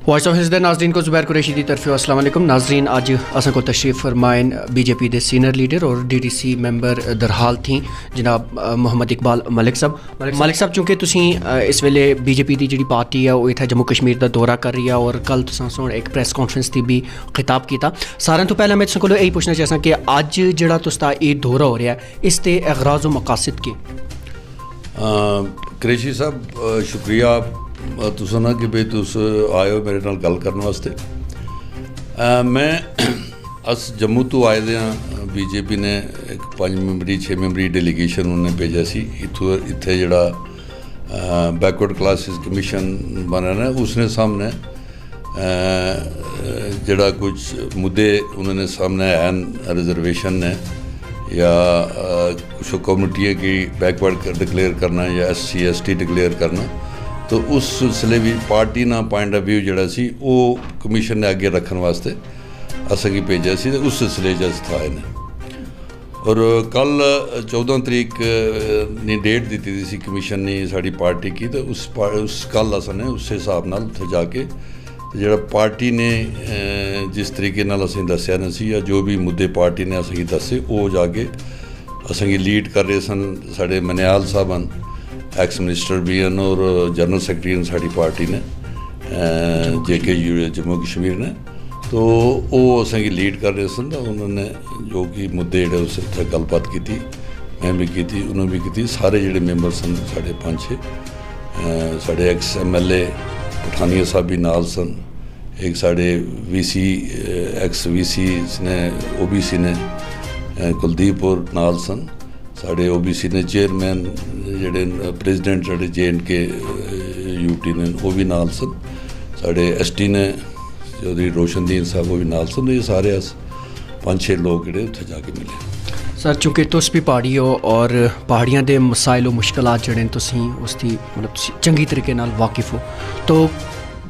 Voice of Hind नाजरीन को ज़ुबैर कुरैशी की तरफ अस्सलाम वालेकुम नाजरीन। अज असा को तशरीफ़ फरमाइन बीजेपी के सीनियर लीडर और DDC मैंबर दरहाल थी जनाब मोहम्मद इकबाल मलिक साहब चूँकि तुसी इस वेले बीजेपी की जी पार्टी है वो इतना जम्मू कश्मीर का दौरा कर रही है और कल तुसां एक प्रेस कॉन्फ्रेंस की भी खिताब किया। सारे तो पहले मैं तुसां कोलों यही पुछना चाहता कि अज जो तुसदा ये दौरा हो रहा है इसके अगराज व मकासद के। कुरैशी साहब शुक्रिया तुस ना कि भाई तुस आए हो मेरे नाल गल करने वास्ते। मैं अस जम्मू तो आए दे हाँ। बीजेपी ने एक 5 मैंबरी 6 मैंबरी डेलीगेशन उन्हें भेजा सी इत्थों इत्थे जड़ा बैकवर्ड क्लासिस कमीशन बना है उसने सामने जड़ा कुछ मुद्दे उन्होंने सामने हैं रिजर्वेशन ने या कुछ कम्युनिटी की बैकवर्ड डिक्लेयर करना या SC ST डिक्लेयर करना, तो उस सिलसिले भी पार्टी ना पॉइंट ऑफ व्यू जड़ा सी वो कमीशन ने अगे रखने वास्ते असें भेजा सी उस सिलसिले था इन्हें। और कल 14 तरीक ने डेट दी थी सी कमीशन ने साड़ी पार्टी की, तो उस कल असने उस हिसाब नाल उत्थे जाके जो पार्टी ने जिस तरीके नाल असें दस्या न सी या जो भी मुद्दे पार्टी ने असें दसे वो जाके असें लीड कर रहे सन साढ़े मनियाल साहब एक्स मिनिस्टर भी हैं और जनरल सैक्रटरी साड़ी पार्टी ने JK जम्मू कश्मीर ने, तो वो असें लीड कर रहे सन। उन्होंने जो कि मुद्दे जोड़े उस गलबात की मैं भी की उन्होंने भी की सारे जोड़े मैंबर सन साढ़े 5-6 साढ़े एक्स MLA पठानिया साहब भी नाल सन, एक साढ़े VC एक्स VC ने OBC ने कुलदीप और नाल सन, साढ़े OBC ने चेयरमैन जोड़े प्रेजिडेंट जोड़े JNK UT ने वो भी नाल सन, साढ़े ST ने चौधरी रोशनदीन साहब वो भी नाल सन। ये सारे अस 5-6 लोग जोड़े उत्थे जाके मिले। सर चूँकि तुस भी पहाड़ी हो और पहाड़ियां दे मसाइल और मुश्किलात जड़े तुसीं उसकी मतलब चंगी तरीके नाल वाकिफ हो, तो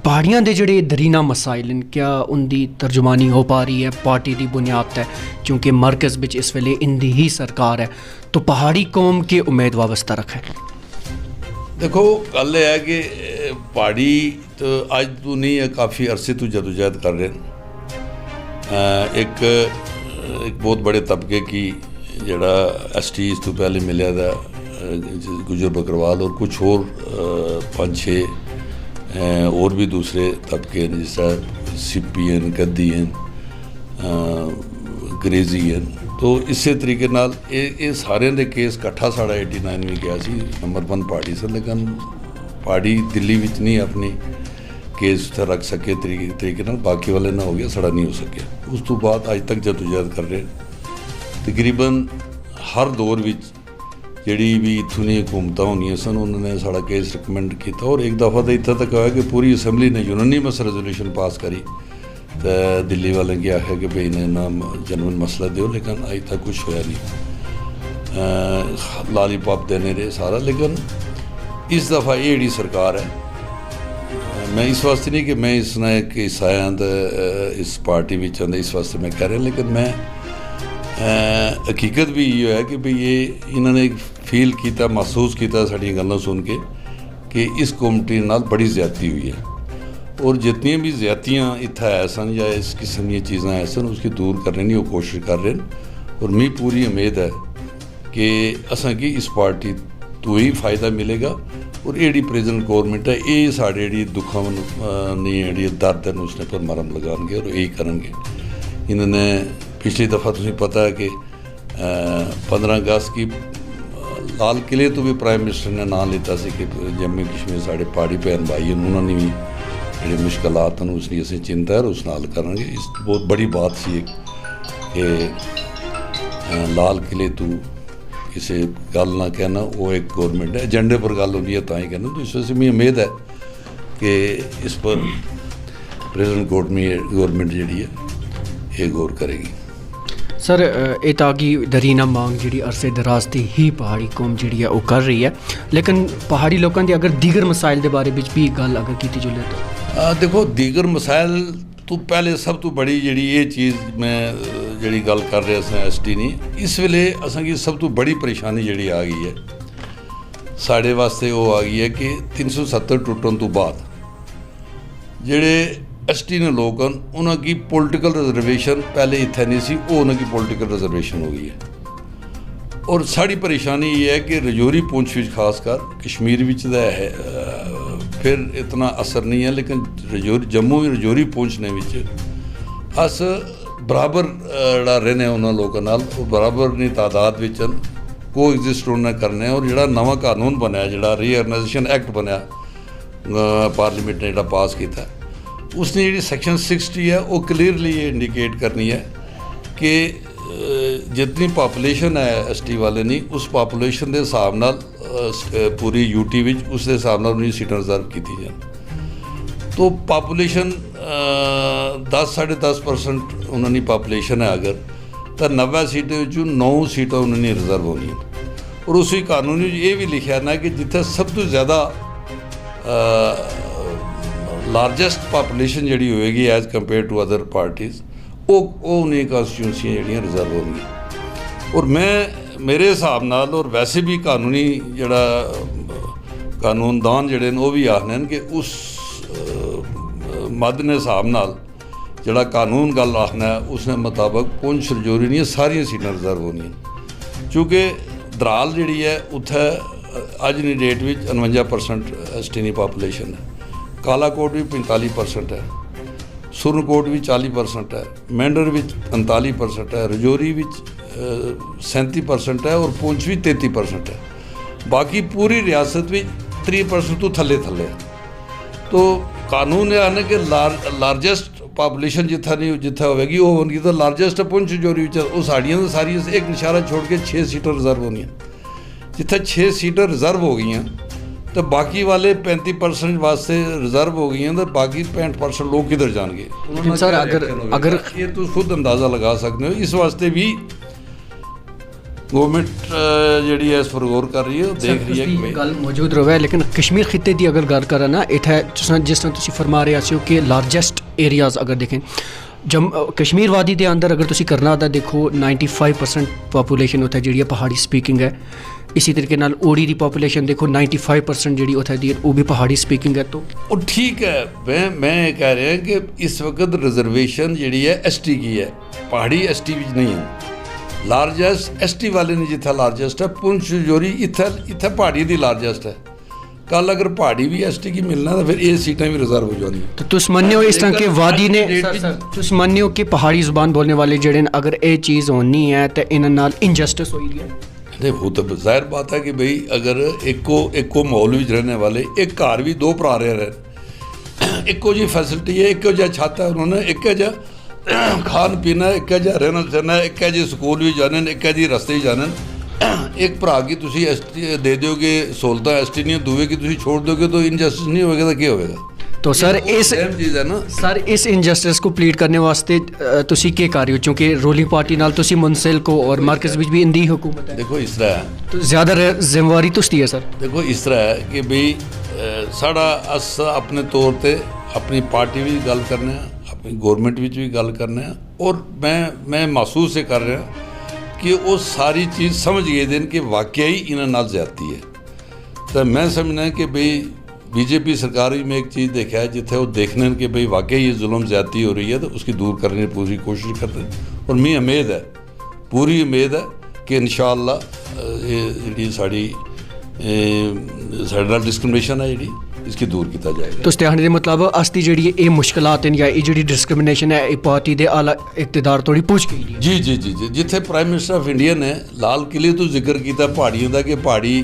पहाड़ियां दे जड़े दरीना मसाइल हैं क्या उनकी तर्जुमानी हो पा रही है पार्टी की बुनियाद है? क्योंकि मरकज़ बिच इस वेले इंदी ही सरकार है, तो पहाड़ी कौम के उम्मीद वाबस्ता रखे। देखो गल है कि पहाड़ी तो अज तो नहीं है, काफ़ी अरसे तो जदोजहद कर रहे हैं। एक बहुत बड़े तबके की जड़ा ST इस तो पहले मिले था गुजर बकरवाल और कुछ और 5-6 और भी दूसरे तबके हैं जिस तरह सिप्पी हैं, गद्दी हैं, अंग्रेजी हैं, तो इस तरीके नाल ये सारे दे केस कट्ठा साढ़ा 89 में गया सी नंबर 1 पार्टी सन, लेकिन पार्टी दिल्ली विच नहीं अपनी केस उत्थे रख सके तरीके नाल, बाकी वाले ना हो गया साढ़ा नहीं हो सके। उस तो बाद अज तक जदोजहद कर रहे तकरीबन हर दौर विच जिहड़ी भी इत्थों दी हुकूमतां होंदियां सन उन्होंने साढ़ा केस रिकमेंड किया और एक दफ़ा तो इत्थे तक आया कि पूरी असैम्बली ने यूनानिमस रेजोल्यूशन पास करी, तो दिल्ली वाले की आख्या कि भाई इन्हें ना जनरल मसला दो, लेकिन अज तक कुछ होया नहीं। लालीपॉप देने रहे सारा, लेकिन इस दफ़ा ये जी सरकार है, मैं इस वास्ते नहीं कि मैं इसना एक हिस्सा आया इस पार्टी में आंदा इस वास्ते मैं कह रहा, लेकिन मैं हकीकत भी ये है कि भाई ये इन्होंने फील किया महसूस किया साड़ी गल्लां सुन के कि इस कौमटी नाल बड़ी ज्यादती हुई है और जितनी भी ज्यादतियाँ इत्थे है सन या इस किस्म दी चीज़ां है सन उसकी दूर करने की वो कोशिश कर रहे हैं। और मी पूरी उम्मीद है कि असां की इस पार्टी तो ही फ़ायदा मिलेगा और ये प्रेजेंट गौरमेंट है ये साढ़े जी दुखों जी दर्द है उसने पर मरम लगाएंगे और यही करेंगे। इन्होंने पिछली दफ़ा तुम्हें पता है कि 15 अगस्त की लाल किले तो भी प्राइम मिनिस्टर ने नाम लिया सी कि जम्मू कश्मीर साढ़े पहाड़ी भैन भाई हैं उन्होंने भी जो मुश्किलात हैं उसकी असें चिंता है और उस नाल करेंगे। इस बहुत बड़ी बात सी कि लाल किले तो किसी गल ना कहना वो एक गौरमेंट है एजेंडे पर गल होती है तां ही कहना, तो इस वजह से मेरी उम्मीद है कि इस पर प्रेजेंट गौरमेंट जी है ये गौर करेगी। सर ये ताकि दरीना मांग जी अरसे दराज की ही पहाड़ी कौम जी है वो कर रही है, लेकिन पहाड़ी लोगों की अगर दीगर मसाइल के बारे में भी गल अगर की जुले तो देखो दीगर मसाइल तो पहले सब तो बड़ी जी ये चीज़ मैं जी गल कर रहे हैं ST नहीं इस वेले असां की सब तो बड़ी परेशानी जी आ गई है साढ़े वास्ते वो आ गई है कि 370 टुटन तो बाद ਜਿਹੜੇ ST ਨੇ ਲੋਕ ਹਨ ਉਹਨਾਂ ਦੀ ਪੋਲੀਟੀਕਲ ਰਿਜ਼ਰਵੇਸ਼ਨ ਪਹਿਲੇ ਇੱਥੇ ਨਹੀਂ ਸੀ, ਉਹ ਉਹਨਾਂ ਦੀ ਪੋਲੀਟੀਕਲ ਰਿਜ਼ਰਵੇਸ਼ਨ ਹੋ ਗਈ ਹੈ। ਔਰ ਸਾਡੀ ਪਰੇਸ਼ਾਨੀ ਇਹ ਹੈ ਕਿ ਰਜੌਰੀ ਪੁੰਛ ਵਿੱਚ ਖਾਸ ਕਰ ਕਸ਼ਮੀਰ ਵਿੱਚ ਦਾ ਹੈ ਫਿਰ ਇਤਨਾ ਅਸਰ ਨਹੀਂ ਹੈ, ਲੇਕਿਨ ਜੰਮੂ ਰਜੌਰੀ ਪੁੰਛ ਨੇ ਵਿੱਚ ਅਸ ਬਰਾਬਰ ਜਿਹੜਾ ਰਹਿੰਦੇ ਉਹਨਾਂ ਲੋਕਾਂ ਨਾਲ, ਉਹ ਬਰਾਬਰ ਦੀ ਤਾਦਾਦ ਵਿੱਚ ਕੋ ਐਗਜ਼ਿਸਟ ਉਹਨਾਂ ਕਰਨੇ। ਔਰ ਜਿਹੜਾ ਨਵਾਂ ਕਾਨੂੰਨ ਬਣਿਆ, ਜਿਹੜਾ ਰੀਆਰਗਨਾਈਜੇਸ਼ਨ ਐਕਟ ਬਣਿਆ ਪਾਰਲੀਮੈਂਟ ਨੇ ਜਿਹੜਾ ਪਾਸ ਕੀਤਾ, ਉਸਨੇ ਜਿਹੜੀ ਸੈਕਸ਼ਨ 60 ਹੈ ਉਹ ਕਲੀਅਰਲੀ ਇਹ ਇੰਡੀਕੇਟ ਕਰਨੀ ਹੈ ਕਿ ਜਿਤਨੀ ਪਾਪੂਲੇਸ਼ਨ ਹੈ ST ਵਾਲੇ ਨਹੀਂ, ਉਸ ਪਾਪੂਲੇਸ਼ਨ ਦੇ ਹਿਸਾਬ ਨਾਲ ਪੂਰੀ UT ਵਿੱਚ ਉਸ ਦੇ ਹਿਸਾਬ ਨਾਲ ਉਹਨੂੰ ਸੀਟਾਂ ਰਿਜ਼ਰਵ ਕੀਤੀ ਜਾਣ। ਤੋ ਪਾਪੂਲੇਸ਼ਨ 10-10.5% ਉਹਨਾਂ ਦੀ ਪਾਪੂਲੇਸ਼ਨ ਹੈ ਅਗਰ, ਤਾਂ 90 ਸੀਟਾਂ ਵਿੱਚੋਂ 9 ਸੀਟਾਂ ਉਹਨਾਂ ਦੀ ਰਿਜ਼ਰਵ ਹੋਣੀਆਂ। ਔਰ ਉਸੇ ਕਾਨੂੰਨ ਵਿੱਚ ਇਹ ਵੀ ਲਿਖਿਆ ਨਾ ਕਿ ਜਿੱਥੇ ਸਭ ਤੋਂ ਜ਼ਿਆਦਾ ਲਾਰਜੈਸਟ ਪਾਪੂਲੇਸ਼ਨ ਜਿਹੜੀ ਹੋਏਗੀ as compare to other parties, ਉਹ ਨਹੀਂ ਕਨਸਟੀਟਿਊਂਸੀਆਂ ਜਿਹੜੀਆਂ ਰਿਜ਼ਰਵ ਹੋਣਗੀਆਂ। ਔਰ ਮੇਰੇ ਹਿਸਾਬ ਨਾਲ, ਔਰ ਵੈਸੇ ਵੀ ਕਾਨੂੰਨੀ ਜਿਹੜਾ ਕਾਨੂੰਨਦਾਨ ਜਿਹੜੇ ਨੇ ਉਹ ਵੀ ਆਖਦੇ ਨੇ ਕਿ ਉਸ ਮੱਦ ਦੇ ਹਿਸਾਬ ਨਾਲ ਜਿਹੜਾ ਕਾਨੂੰਨ ਗੱਲ ਆਖਣਾ ਉਸਨੇ ਮੁਤਾਬਕ ਪੁੰਛ ਰਜੌਰੀ ਦੀਆਂ ਸਾਰੀਆਂ ਸੀਟਾਂ ਰਿਜ਼ਰਵ ਹੋਣੀਆਂ। ਕਿਉਂਕਿ ਦਰਾਲ ਜਿਹੜੀ ਹੈ ਉੱਥੇ ਅੱਜ ਦੀ ਡੇਟ ਵਿੱਚ 49% ST ਦੀ ਪਾਪੂਲੇਸ਼ਨ ਹੈ, ਕਾਲਾਕੋਟ ਵੀ 45% ਹੈ, ਸੁਰਨਕੋਟ ਵੀ 40% ਹੈ, ਮੈਂਡਰ ਵਿੱਚ 39% ਹੈ, ਰਜੌਰੀ ਵਿੱਚ 37% ਹੈ ਔਰ ਪੁੰਛ ਵੀ 33% ਹੈ। ਬਾਕੀ ਪੂਰੀ ਰਿਆਸਤ ਵਿੱਚ 30% ਤੋਂ ਥੱਲੇ ਹੈ। ਤੋ ਕਾਨੂੰਨ ਇਹ ਆਨੇ ਕਿ ਲਾਰਜੈਸਟ ਪਾਪੂਲੇਸ਼ਨ ਜਿੱਥੇ ਹੋਵੇਗੀ ਉਹ ਹੋਣਗੀ ਤਾਂ ਲਾਰਜੈਸਟ ਪੁੰਛ ਰਜੌਰੀ ਵਿੱਚ, ਉਹ ਸਾਡੀਆਂ ਤਾਂ ਸਾਰੀਆਂ ਇੱਕ ਨਿਸ਼ਾਨਾ ਛੋੜ ਕੇ 6 ਸੀਟਾਂ ਰਿਜ਼ਰਵ ਹੋਣੀਆਂ। ਜਿੱਥੇ 6 ਸੀਟਾਂ ਰਿਜ਼ਰਵ ਹੋ ਗਈਆਂ ਤਾਂ ਬਾਕੀ ਵਾਲੇ 35% ਵਾਸਤੇ ਰਿਜ਼ਰਵ ਹੋ ਗਈਆਂ, ਤਾਂ ਬਾਕੀ 65% ਲੋਕ ਕਿੱਧਰ ਜਾਣਗੇ? ਸਰ ਅਗਰ ਇਹ ਤੁਸੀਂ ਖੁਦ ਅੰਦਾਜ਼ਾ ਲਗਾ ਸਕਦੇ ਹੋ। ਇਸ ਵਾਸਤੇ ਵੀ ਗਵਰਨਮੈਂਟ ਜਿਹੜੀ ਹੈ ਇਸ ਪਰ ਗੌਰ ਕਰ ਰਹੀ ਹੈ, ਦੇਖ ਰਹੀ ਹੈ ਕਿ ਗੱਲ ਮੌਜੂਦ ਰਵੇ। ਲੇਕਿਨ ਕਸ਼ਮੀਰ ਖਿੱਤੇ ਦੀ ਅਗਰ ਗੱਲ ਕਰਾਂ ਨਾ, ਇੱਥੇ ਜਿਸ ਤਰ੍ਹਾਂ ਤੁਸੀਂ ਫਰਮਾ ਰਹੇ ਸੀ ਕਿ ਲਾਰਜੈਸਟ ਏਰੀਆਜ਼ ਅਗਰ ਦੇਖें ਕਸ਼ਮੀਰ ਵਾਦੀ ਦੇ ਅੰਦਰ ਅਗਰ ਤੁਸੀਂ ਕਰਨਾ ਤਾਂ ਦੇਖੋ 95% ਪਾਪੂਲੇਸ਼ਨ ਉੱਥੇ ਜਿਹੜੀ ਹੈ ਪਹਾੜੀ ਸਪੀਕਿੰਗ ਹੈ। इसी तरीके नाल ओडी ਦੀ ਪਾਪੂਲੇਸ਼ਨ ਦੇਖੋ 95% ਜਿਹੜੀ ਉੱਥੇ ਦੀ ਉਹ ਵੀ ਪਹਾੜੀ ਸਪੀਕਿੰਗ ਹੈ। तो ਉਹ ਠੀਕ ਹੈ। मैं कह रहा कि इस वक्त रिजर्वेशन ਜਿਹੜੀ ਹੈ ST की है, पहाड़ी ST ਵਿੱਚ नहीं है। लार्जेस्ट ST वाले ने जितना लार्जेस्ट है, पुंछ रजौरी इत्थे पहाड़ी ਦੀ लार्जेस्ट है। कल अगर पहाड़ी भी ST की मिलना तो फिर ये सीटें भी रिजर्व हो जानी। तो तुस मन्ने हो इस तरह के वादी ने तुस मन्ने हो कि पहाड़ी जुबान बोलने वाले जेड़े अगर ये चीज़ होनी है तो इन्हां नाल इनजस्टिस होई है। नहीं, वो तो जाहिर बात है कि भाई अगर एको माहौल में रहने वाले, एक घर भी 2 भरा रहे, एको जी फैसिलिटी है, एको जा छत है, उन्होंने एक जा खान पीना, एक जा रहना सहना, एक जी स्कूल भी जाने, एक जी रस्ते भी जाने। एक भरा की तुसी ST दे दोगे सहूलतां ST नहीं, दूए की तुसी छोड़ दोगे तो इनजस्टिस नहीं होएगा तो क्या होएगा? तो सर इस चीज़ है ना, सर इस इनजस्टिस को प्लीड करने वास्ते तुसी क्या कर रहे हो? चूँकि रूलिंग पार्टी नाल तुसी मुंसिल को और मरकज़ विच भी इंदी हुकूमत है। देखो इस तरह है, तो ज़्यादा जिम्मेवारी तुसदी है सर। देखो इस तरह है कि भाई साड़ा अस अपने तौर पे अपनी पार्टी भी गल करने, अपनी गौरमेंट भी गल करने, और मैं महसूस ये कर रहा कि वो सारी चीज़ समझ गए दिन कि वाकई इन्होंने नाल ज्यादती है। तो मैं समझना कि भाई BJP सरकार में एक चीज़ देखा है जिथे वो देखने कि भाई वाकई ये जुल्म ज्यादती हो रही है, तो उसकी दूर करने की पूरी कोशिश करते हैं। और मैं उम्मीद है, पूरी उम्मीद है कि इंशाअल्लाह ये जी साड़ी साढ़े डिस्क्रिमिनेशन है जी इसकी दूर किया जाएगा। तो कहने के मतलब असती जी ये मुश्किलात हैं या ये जी डिस्क्रिमिनेशन है पार्टी के आला इकतदार थोड़ी पूछ गई। जी जी जी जी जिथे प्राइम मिनिस्टर ऑफ इंडिया ने लाल किले तो जिक्र किया पहाड़ियों का कि पहाड़ी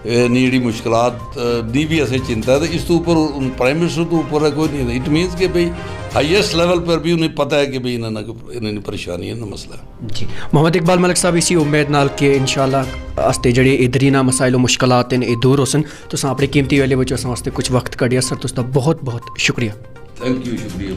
नी जी मुश्किलात दी भी असें चिंता है, तो इस तो ऊपर प्राइम मिनिस्टर तो ऊपर है कोई नहीं है। इट मीन्स कि भाई हाईएस्ट लेवल पर भी उन्हें पता है कि भाई इन्हें परेशानी है ना मसला जी। मोहम्मद इकबाल मलिक साहब इसी उम्मीद नाल के इंशाअल्लाह आस्ते जड़े इधरी ना मसाइल मुश्किलात हैं ये दूर होसन। तुसां अपने कीमती वेले विच असां वास्ते कुछ वक्त कड्ढिया सर, तुसदा बहुत बहुत शुक्रिया। थैंक यू, शुक्रिया।